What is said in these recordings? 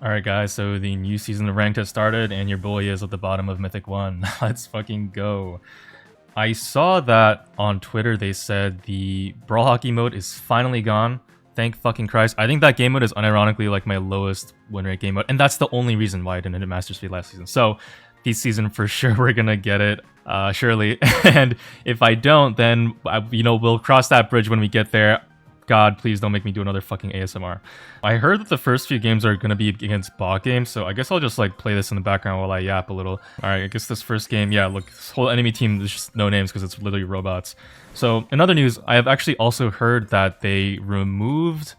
Alright guys, so the new season of Ranked has started and your boy is at the bottom of Mythic 1. Let's fucking go. I saw that on Twitter they said the Brawl Hockey mode is finally gone. Thank fucking Christ. I think that game mode is unironically like my lowest win rate game mode, and that's the only reason why I didn't hit Master Speed last season. So this season for sure we're gonna get it, surely. And if I don't, then we'll cross that bridge when we get there. God, please don't make me do another fucking ASMR. I heard that the first few games are gonna be against bot games, so I guess I'll just like play this in the background while I yap a little. Alright, I guess this first game, yeah, look, this whole enemy team, there's just no names because it's literally robots. So, in other news, I have actually also heard that they removed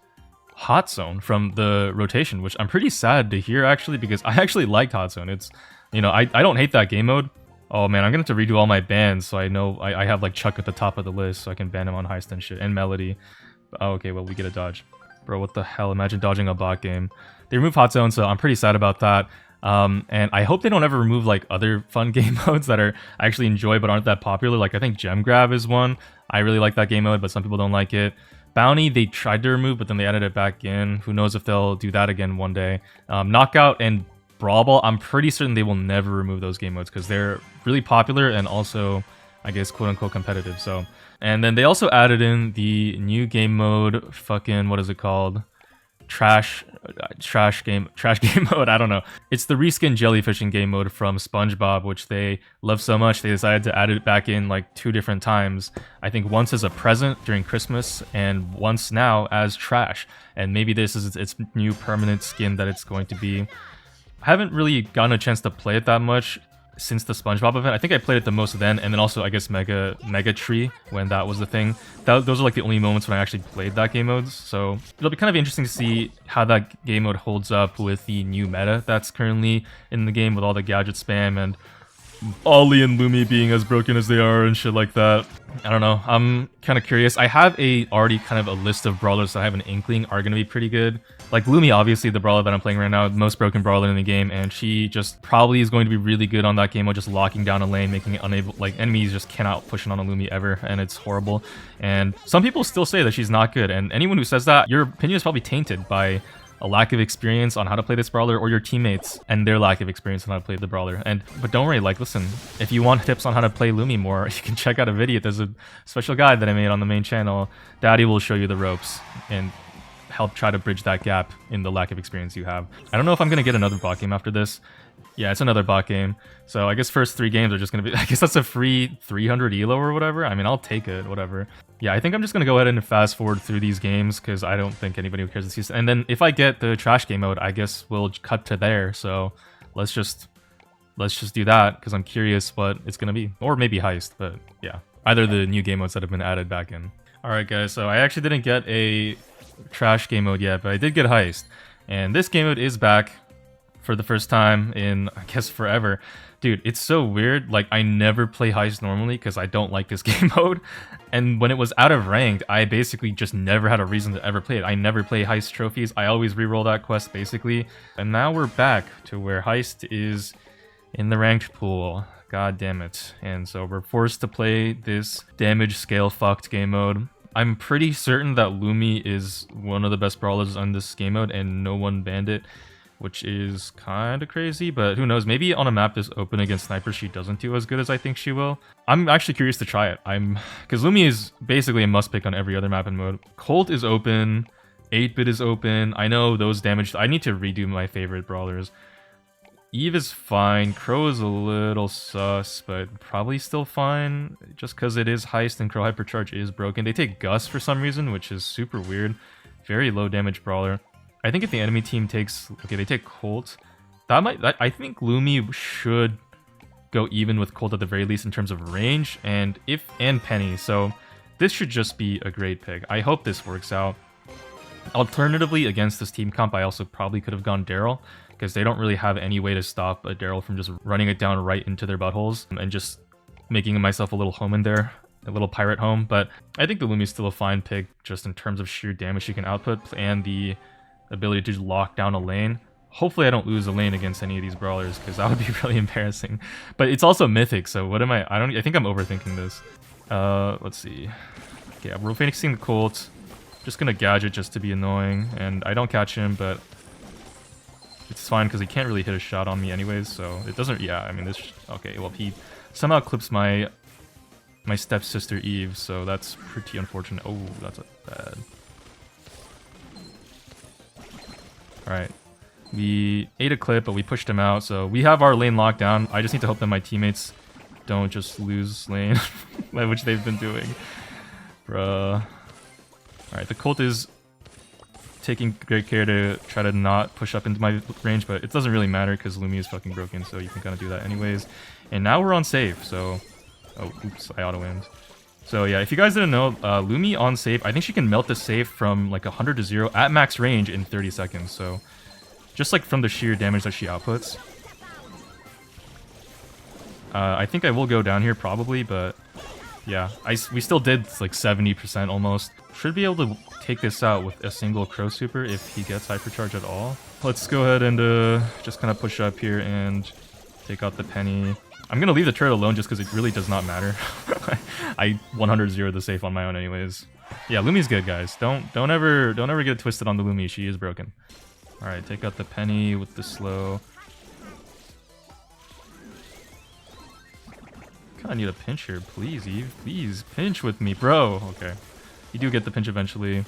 Hot Zone from the rotation, which I'm pretty sad to hear actually, because I actually liked Hot Zone. It's, I don't hate that game mode. Oh man, I'm gonna have to redo all my bans, so I know I have like Chuck at the top of the list, so I can ban him on Heist and shit, and Melody. Oh, okay, well, we get a dodge. Bro, what the hell? Imagine dodging a bot game. They remove Hot Zone, so I'm pretty sad about that. And I hope they don't ever remove, like, other fun game modes that I actually enjoy but aren't that popular. Like, I think Gem Grab is one. I really like that game mode, but some people don't like it. Bounty, they tried to remove, but then they added it back in. Who knows if they'll do that again one day. Knockout and Brawl Ball, I'm pretty certain they will never remove those game modes because they're really popular and also, I guess, quote-unquote competitive, so... And then they also added in the new game mode, fucking, what is it called? Trash game mode, I don't know. It's the reskin jellyfishing game mode from SpongeBob, which they love so much, they decided to add it back in like 2 different times. I think once as a present during Christmas, and once now as trash. And maybe this is its new permanent skin that it's going to be. I haven't really gotten a chance to play it that much since the SpongeBob event. I think I played it the most then, and then also I guess Mega Tree when that was the thing. Those are like the only moments when I actually played that game modes, so it'll be kind of interesting to see how that game mode holds up with the new meta that's currently in the game with all the gadget spam and Ollie and Lumi being as broken as they are and shit like that. I don't know, I'm kind of curious. I have already kind of a list of brawlers that I have an inkling are going to be pretty good. Like Lumi, obviously the brawler that I'm playing right now, the most broken brawler in the game, and she just probably is going to be really good on that game mode, just locking down a lane, making it unable, like enemies just cannot push in on a Lumi ever, and it's horrible. And some people still say that she's not good, and anyone who says that, your opinion is probably tainted by a lack of experience on how to play this brawler, or your teammates and their lack of experience on how to play the brawler. But don't worry, like, listen, if you want tips on how to play Lumi more, you can check out a video. There's a special guide that I made on the main channel. Daddy will show you the ropes and help try to bridge that gap in the lack of experience you have. I don't know if I'm gonna get another bot game after this. Yeah, it's another bot game. So I guess first 3 games are just gonna be, I guess that's a free 300 elo or whatever. I mean, I'll take it, whatever. Yeah, I think I'm just gonna go ahead and fast forward through these games because I don't think anybody cares this season. And then if I get the trash game mode, I guess we'll cut to there. So let's just do that because I'm curious what it's gonna be, or maybe heist. But yeah, either the new game modes that have been added back in. All right, guys. So I actually didn't get a trash game mode yet, but I did get heist, and this game mode is back for the first time in, I guess, forever. Dude, it's so weird. Like, I never play heist normally because I don't like this game mode, and when it was out of ranked, I basically just never had a reason to ever play it. I never play heist trophies. I always reroll that quest basically, and now we're back to where heist is in the ranked pool. God damn it. And so we're forced to play this damage scale fucked game mode. I'm pretty certain that Lumi is one of the best brawlers on this game mode and no one banned it, which is kind of crazy, but who knows, maybe on a map this open against Sniper she doesn't do as good as I think she will. I'm actually curious to try it. Because Lumi is basically a must pick on every other map and mode. Colt is open, 8-bit is open, I know those damage, I need to redo my favorite brawlers. Eve is fine, Crow is a little sus, but probably still fine, just because it is heist and Crow Hypercharge is broken. They take Gus for some reason, which is super weird. Very low damage brawler. I think if the enemy team takes... Okay, they take Colt. I think Lumi should go even with Colt at the very least in terms of range, and Penny, so this should just be a great pick. I hope this works out. Alternatively, against this team comp, I also probably could have gone Daryl, because they don't really have any way to stop a Daryl from just running it down right into their buttholes and just making myself a little home in there, a little pirate home. But I think the Lumi's still a fine pick just in terms of sheer damage she can output and the ability to lock down a lane. Hopefully I don't lose a lane against any of these brawlers because that would be really embarrassing. But it's also mythic, so what am I think I'm overthinking this. Let's see. Okay, we're phoenixing the Colt. Just gonna gadget just to be annoying, and I don't catch him, but it's fine because he can't really hit a shot on me anyways, so it doesn't... Yeah, I mean, this... Okay, well, he somehow clips my stepsister Eve, so that's pretty unfortunate. Oh, that's bad. Alright. We ate a clip, but we pushed him out, so we have our lane locked down. I just need to hope that my teammates don't just lose lane, which they've been doing. Bruh. Alright, the Colt is taking great care to try to not push up into my range, but it doesn't really matter because Lumi is fucking broken, so you can kind of do that anyways. And now we're on save, so... Oh, oops, I auto-aimed. So yeah, if you guys didn't know, Lumi on save, I think she can melt the save from like 100 to 0 at max range in 30 seconds, so... Just like from the sheer damage that she outputs. I think I will go down here probably, but... Yeah, we still did like 70% almost. Should be able to take this out with a single Crow Super if he gets Hypercharge at all. Let's go ahead and just kind of push up here and take out the Penny. I'm gonna leave the turret alone just because it really does not matter. I 100-0 the safe on my own anyways. Yeah, Lumi's good, guys. Don't ever get it twisted on the Lumi. She is broken. All right, take out the Penny with the slow. I need a pinch here, please, Eve. Please, pinch with me, bro. Okay. You do get the pinch eventually.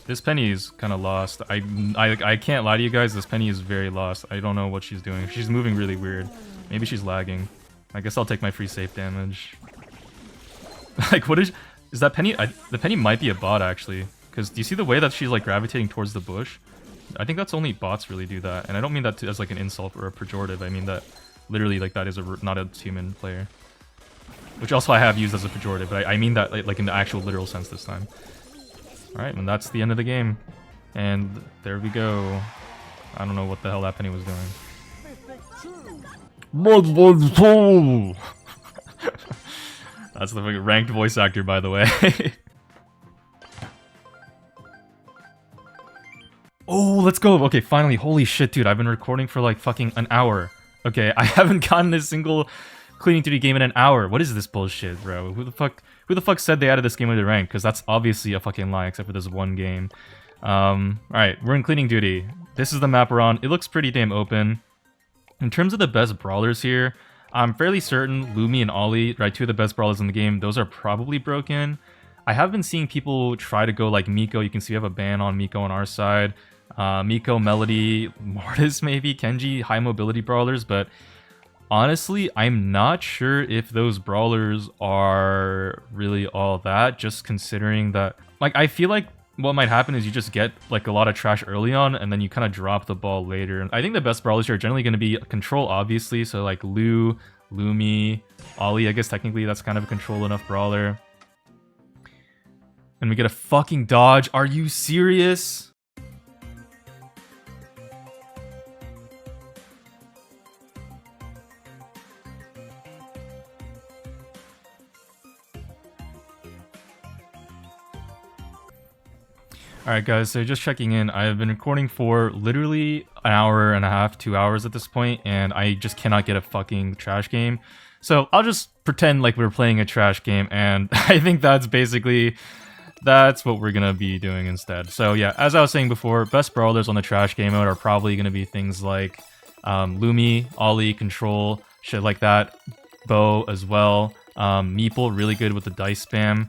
This Penny is kind of lost. I can't lie to you guys, this Penny is very lost. I don't know what she's doing. She's moving really weird. Maybe she's lagging. I guess I'll take my free safe damage. Like, what is that Penny? The Penny might be a bot, actually. Because do you see the way that she's, like, gravitating towards the bush? I think that's only bots really do that. And I don't mean that as, like, an insult or a pejorative. I mean that... Literally, like, that is not a human player. Which also I have used as a pejorative, but I mean that, like, in the actual literal sense this time. Alright, and that's the end of the game. And there we go. I don't know what the hell that Penny was doing. That's the fucking ranked voice actor, by the way. Oh, let's go! Okay, finally, holy shit, dude, I've been recording for, like, fucking an hour. Okay, I haven't gotten a single Cleaning 3D game in an hour. What is this bullshit, bro? Who the fuck said they added this game into rank? Because that's obviously a fucking lie, except for this one game. Alright, we're in Cleaning Duty. This is the map we're on. It looks pretty damn open. In terms of the best brawlers here, I'm fairly certain Lumi and Ollie, right, two of the best brawlers in the game, those are probably broken. I have been seeing people try to go like Miko. You can see we have a ban on Miko on our side. Miko, Melody, Mortis maybe, Kenji, high mobility brawlers, but honestly, I'm not sure if those brawlers are really all that, just considering that, like, I feel like what might happen is you just get, like, a lot of trash early on, and then you kind of drop the ball later. I think the best brawlers here are generally going to be Control, obviously, so, like, Lu, Lumi, Ollie, I guess technically that's kind of a Control enough brawler. And we get a fucking dodge. Are you serious? Alright guys, so just checking in, I've been recording for literally an hour and a half, 2 hours at this point, and I just cannot get a fucking trash game. So I'll just pretend like we're playing a trash game, and I think that's what we're gonna be doing instead. So yeah, as I was saying before, best brawlers on the trash game mode are probably gonna be things like Lumi, Ollie, Control, shit like that, Bo as well, Meeple, really good with the dice spam.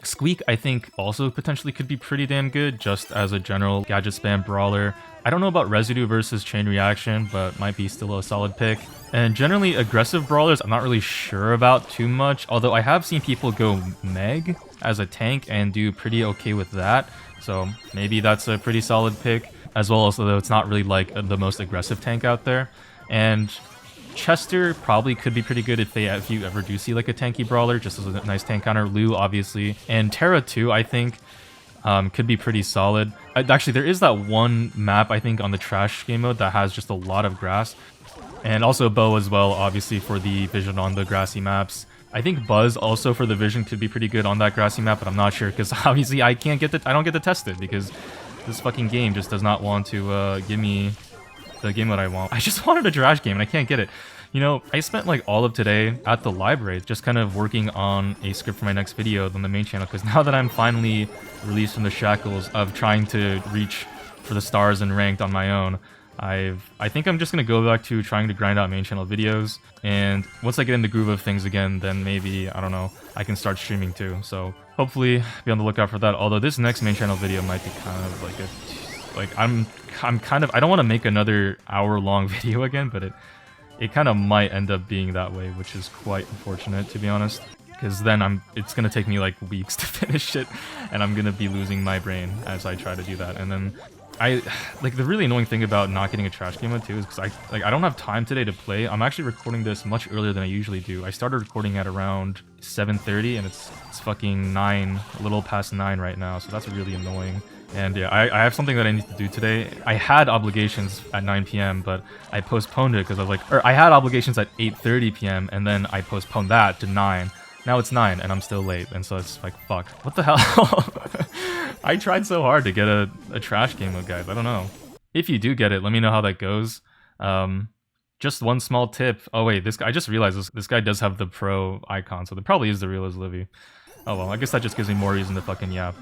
Squeak, I think, also potentially could be pretty damn good, just as a general gadget spam brawler. I don't know about Residue versus Chain Reaction, but might be still a solid pick. And generally, aggressive brawlers, I'm not really sure about too much, although I have seen people go Meg as a tank and do pretty okay with that, so maybe that's a pretty solid pick, as well as though it's not really, like, the most aggressive tank out there. And Chester probably could be pretty good if you ever do see like a tanky brawler, just as a nice tank counter. Lu, obviously, and Terra too, I think, could be pretty solid. Actually, there is that one map, I think, on the trash game mode that has just a lot of grass, and also Bo as well, obviously, for the vision on the grassy maps. I think Buzz also for the vision could be pretty good on that grassy map, but I'm not sure because obviously I don't get to test it because this fucking game just does not want to give me the game that I want. I just wanted a trash game and I can't get it. You know, I spent like all of today at the library just kind of working on a script for my next video on the main channel, because now that I'm finally released from the shackles of trying to reach for the stars and ranked on my own. I think I'm just gonna go back to trying to grind out main channel videos, and once I get in the groove of things again, then maybe, I don't know, I can start streaming too. So hopefully be on the lookout for that. Although this next main channel video might be kind of like I'm kind of, I don't want to make another hour-long video again, but it kind of might end up being that way, which is quite unfortunate, to be honest. Because then it's gonna take me like weeks to finish it, and I'm gonna be losing my brain as I try to do that. And then like the really annoying thing about not getting a trash game mode too is because I don't have time today to play. I'm actually recording this much earlier than I usually do. I started recording at around 7:30, and it's fucking 9, a little past 9 right now, so that's really annoying. And yeah, I have something that I need to do today. I had obligations at 9 p.m, but I postponed it because I was like, or I had obligations at 8:30 p.m, and then I postponed that to 9. Now it's 9 and I'm still late, and so it's like, fuck, what the hell? I tried so hard to get a trash game mode, guys. I don't know. If you do get it, let me know how that goes. Just one small tip. Oh wait, this guy, I just realized this guy does have the pro icon, so there probably is the real as Livy. Oh well, I guess that just gives me more reason to fucking yap.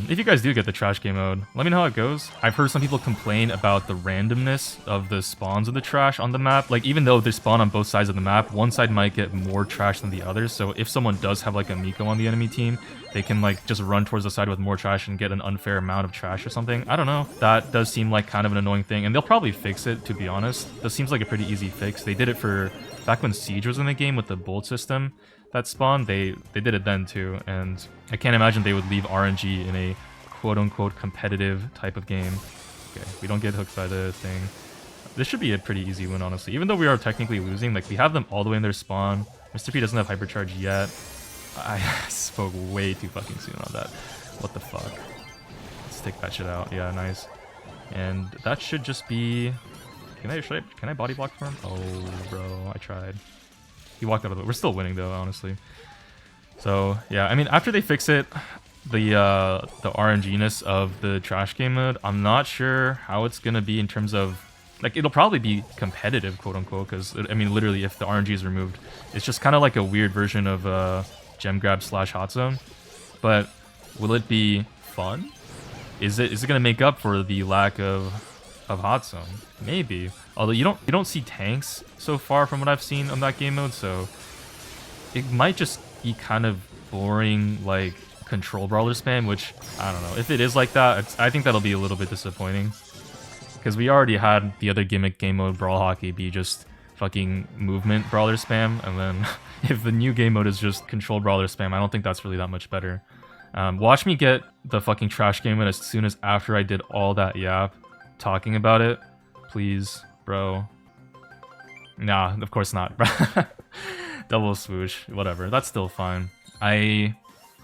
If you guys do get the trash game mode, let me know how it goes. I've heard some people complain about the randomness of the spawns of the trash on the map. Like, even though they spawn on both sides of the map, one side might get more trash than the other. So if someone does have like a Miko on the enemy team, they can like just run towards the side with more trash and get an unfair amount of trash or something. I don't know. That does seem like kind of an annoying thing, and they'll probably fix it, to be honest. This seems like a pretty easy fix. They did it for back when Siege was in the game with the bolt system that spawned. They did it then too, and I can't imagine they would leave RNG in a quote-unquote competitive type of game. Okay, we don't get hooked by the thing. This should be a pretty easy win, honestly. Even though we are technically losing, like, we have them all the way in their spawn. Mr. P doesn't have hypercharge yet. I spoke way too fucking soon on that. What the fuck? Let's take that shit out. Yeah, nice. And that should just be... Can I body block for him? Oh, bro, I tried. He walked out of the... We're still winning, though, honestly. So, yeah, I mean, after they fix it, the RNG-ness of the trash game mode, I'm not sure how it's gonna be in terms of... Like, it'll probably be competitive, quote-unquote, because, I mean, literally, if the RNG is removed, it's just kind of like a weird version of gem grab / hot zone. But will it be fun? Is it gonna make up for the lack of hot zone? Maybe. Although you don't see tanks so far from what I've seen on that game mode, so it might just be kind of boring, like, control brawler spam, which, I don't know. If it is like that, I think that'll be a little bit disappointing. Because we already had the other gimmick game mode, Brawl Hockey, be just fucking movement brawler spam, and then if the new game mode is just control brawler spam, I don't think that's really that much better. Watch me get the fucking trash game mode as soon as after I did all that yap talking about it. Please, bro. Nah, of course not. Double swoosh, whatever. That's still fine.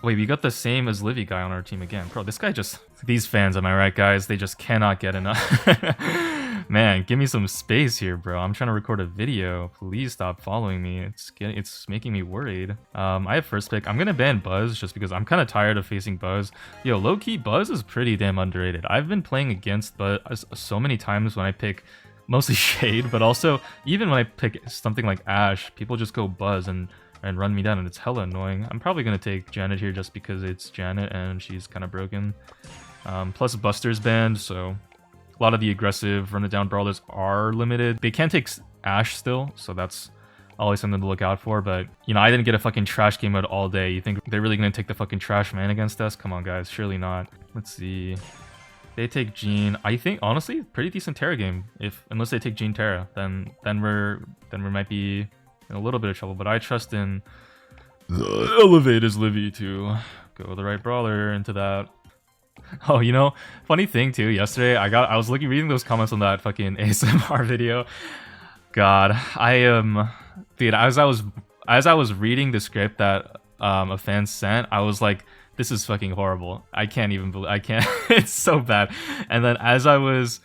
Wait, we got the same as Livy guy on our team again. Bro, this guy just... These fans, am I right, guys? They just cannot get enough. Man, give me some space here, bro. I'm trying to record a video. Please stop following me. It's making me worried. I have first pick. I'm gonna ban Buzz just because I'm kind of tired of facing Buzz. Yo, low-key, Buzz is pretty damn underrated. I've been playing against Buzz so many times when I pick mostly Shade, but also even when I pick something like Ashe, people just go Buzz and run me down, and it's hella annoying. I'm probably gonna take Janet here just because it's Janet and she's kind of broken. Plus Buster's banned, so a lot of the aggressive run-it-down brawlers are limited. They can take Ashe still, so that's always something to look out for, but, you know, I didn't get a fucking trash game mode all day. You think they're really gonna take the fucking trash man against us? Come on, guys, surely not. Let's see. They take Jean. I think, honestly, pretty decent Terra game. Unless they take Jean Terra, then we might be in a little bit of trouble, but I trust in the Elevator's Livy to go the right brawler into that. Oh, you know, funny thing too, yesterday I was reading those comments on that fucking ASMR video. God, dude, as I was reading the script that a fan sent, I was like, this is fucking horrible. I can't even believe, it's so bad. And then as I was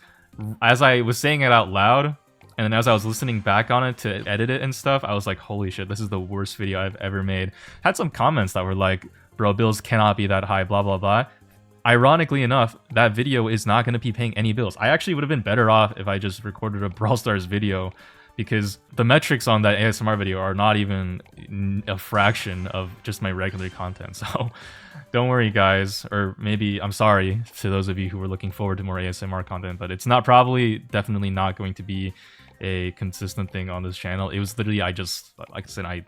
saying it out loud, and then as I was listening back on it to edit it and stuff, I was like, holy shit, this is the worst video I've ever made. Had some comments that were like, bro, bills cannot be that high, blah, blah, blah. Ironically enough, that video is not going to be paying any bills. I actually would have been better off if I just recorded a Brawl Stars video because the metrics on that ASMR video are not even a fraction of just my regular content. So don't worry, guys, or maybe I'm sorry to those of you who were looking forward to more ASMR content, but it's not definitely not going to be a consistent thing on this channel. It was literally, like I said, I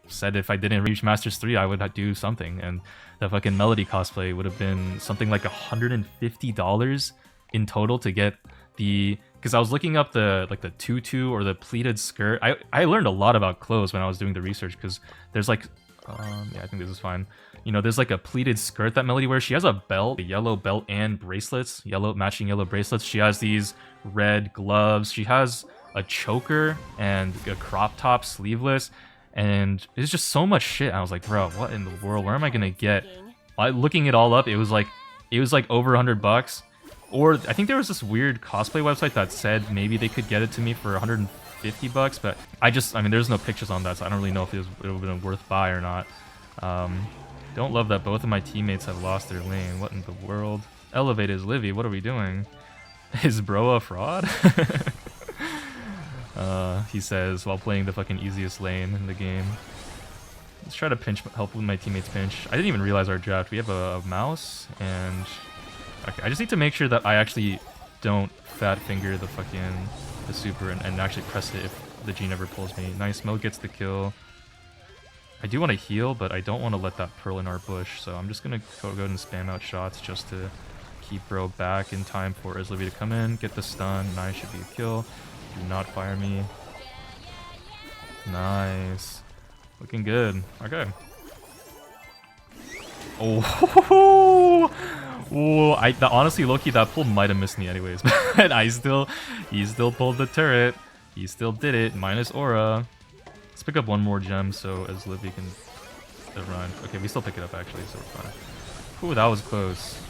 said if I didn't reach Masters 3, I would do something, and the fucking Melody cosplay would have been something like $150 in total to get the, because I was looking up the tutu or the pleated skirt. I learned a lot about clothes when I was doing the research, because there's like yeah, I think this is fine. You know, there's like a pleated skirt that Melody wears. She has a belt, a yellow belt and bracelets, matching yellow bracelets. She has these red gloves. She has a choker and a crop top sleeveless, and it's just so much shit. I was like, bro, what in the world? Where am I gonna get? Looking it all up, it was like over $100. Or I think there was this weird cosplay website that said maybe they could get it to me for $150, but I mean, there's no pictures on that, so I don't really know if it would have been worth buy or not. Don't love that both of my teammates have lost their lane. What in the world? Elevate is Livy. What are we doing? Is bro a fraud? He says while playing the fucking easiest lane in the game. Let's try to help with my teammates pinch. I didn't even realize our draft. We have a mouse, and okay, I just need to make sure that I actually don't fat finger the super and actually press it if the G never pulls me. Nice, Mo gets the kill. I do want to heal, but I don't want to let that pearl in our bush, so I'm just gonna go ahead and spam out shots just to keep bro back in time for Islivy to come in, get the stun. Nice, should be a kill. Do not fire me. Nice. Looking good. Okay. Oh, honestly, Loki, that pull might have missed me anyways, but he still pulled the turret. He still did it. Minus aura. Let's pick up one more gem so as Livy can run. Okay, we still pick it up actually, so we're fine. Ooh, that was close.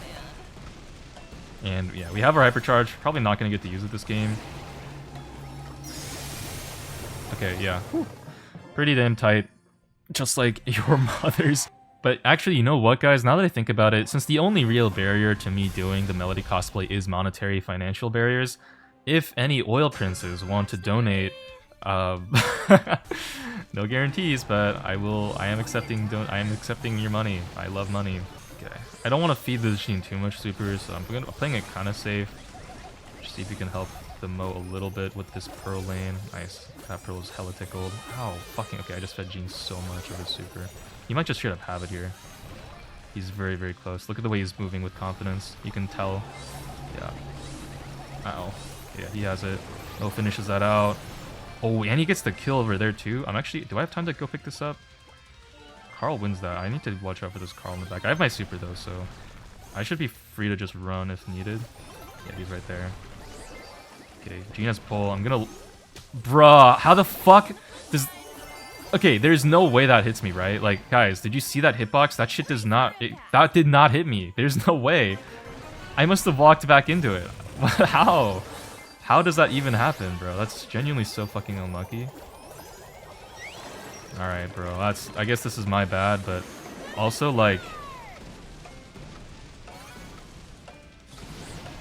And yeah, we have our hypercharge. Probably not gonna get to use it this game. Okay, yeah. Whew. Pretty damn tight. Just like your mother's. But actually, you know what, guys? Now that I think about it, since the only real barrier to me doing the Melody cosplay is monetary financial barriers, if any oil princes want to donate, no guarantees, but I am accepting your money. I love money. Okay. I don't want to feed the machine too much super, so I'm playing it kind of safe. Just see if we can help the Mo a little bit with this pearl lane. Nice. That pearl is hella tickled. Ow, fucking okay. I just fed Gene so much of his super. He might just straight up have it here. He's very, very close. Look at the way he's moving with confidence. You can tell. Yeah. Ow. Yeah, he has it. Mo finishes that out. Oh, and he gets the kill over there too. Do I have time to go pick this up? Carl wins that. I need to watch out for this Carl in the back. I have my super though, so I should be free to just run if needed. Yeah, he's right there. Okay, Gina's pull. I'm gonna... Bruh, how the fuck does... Okay, there's no way that hits me, right? Like, guys, did you see that hitbox? That shit does not... that did not hit me. There's no way. I must have walked back into it. How? How does that even happen, bro? That's genuinely so fucking unlucky. Alright, bro. I guess this is my bad, but also, like...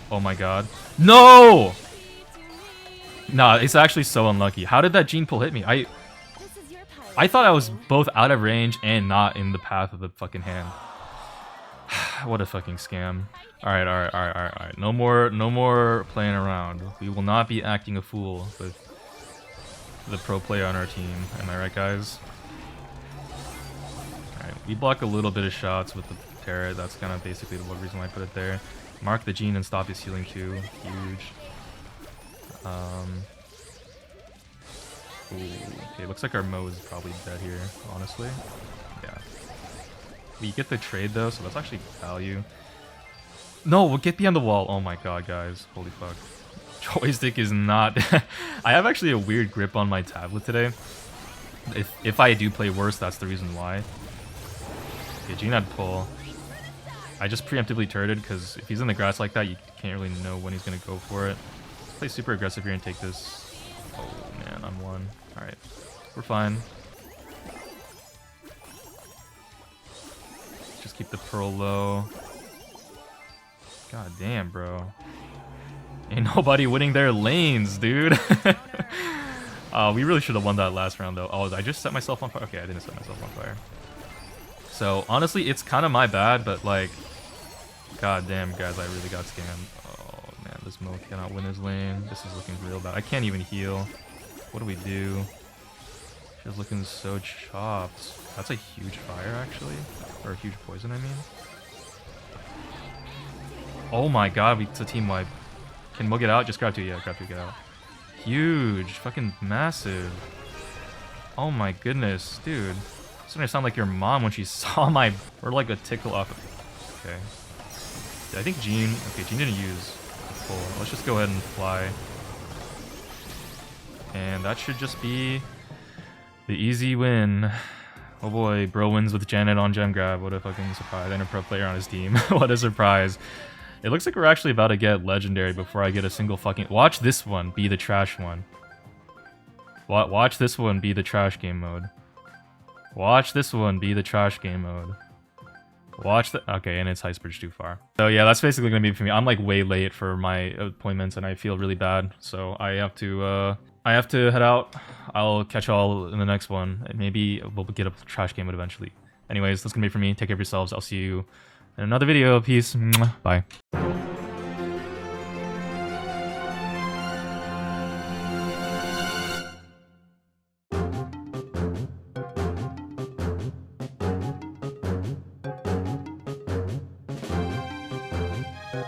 Oh my god. No! Nah, it's actually so unlucky. How did that Gene pull hit me? I thought I was both out of range and not in the path of the fucking hand. What a fucking scam. Alright. No more playing around. We will not be acting a fool with the pro player on our team. Am I right, guys? Alright, we block a little bit of shots with the turret. That's kind of basically the reason why I put it there. Mark the Gene and stop his healing too. Huge. Ooh, okay, looks like our Mo is probably dead here, honestly. Yeah. We get the trade though, so that's actually value. No, we'll get behind the wall. Oh my god, guys. Holy fuck. Joystick is not... I have actually a weird grip on my tablet today. If I do play worse, that's the reason why. Okay, Gene had pull. I just preemptively turreted because if he's in the grass like that, you can't really know when he's going to go for it. Let's play super aggressive here and take this. Oh man, I'm one. Alright, we're fine. Just keep the pearl low. God damn, bro. Ain't nobody winning their lanes, dude. We really should have won that last round though. Oh, I just set myself on fire. Okay, I didn't set myself on fire. So honestly, it's kind of my bad, but like, god damn guys, I really got scammed. Oh man, this Mo cannot win his lane. This is looking real bad. I can't even heal. What do we do? She's looking so chopped. That's a huge fire actually, or a huge poison I mean. Oh my god, it's a team wipe. Can Mo get out? Just grab two, yeah, grab two, get out. Huge, fucking massive. Oh my goodness, dude. It's gonna sound like your mom when she saw my... We're like a tickle off. Okay. I think Jean... Okay, Jean didn't use the full. Let's just go ahead and fly. And that should just be the easy win. Oh boy, bro wins with Janet on gem grab. What a fucking surprise. And a pro player on his team. What a surprise. It looks like we're actually about to get legendary before I get a single fucking... Watch this one be the trash one. Watch this one be the trash game mode. Watch this one be the trash game mode. Watch the... Okay, and it's heist bridge too far. So yeah, that's basically gonna be for me. I'm like way late for my appointments and I feel really bad. So I have to head out. I'll catch y'all in the next one. And maybe we'll get a trash game mode eventually. Anyways, that's gonna be for me. Take care of yourselves. I'll see you in another video. Peace. Bye.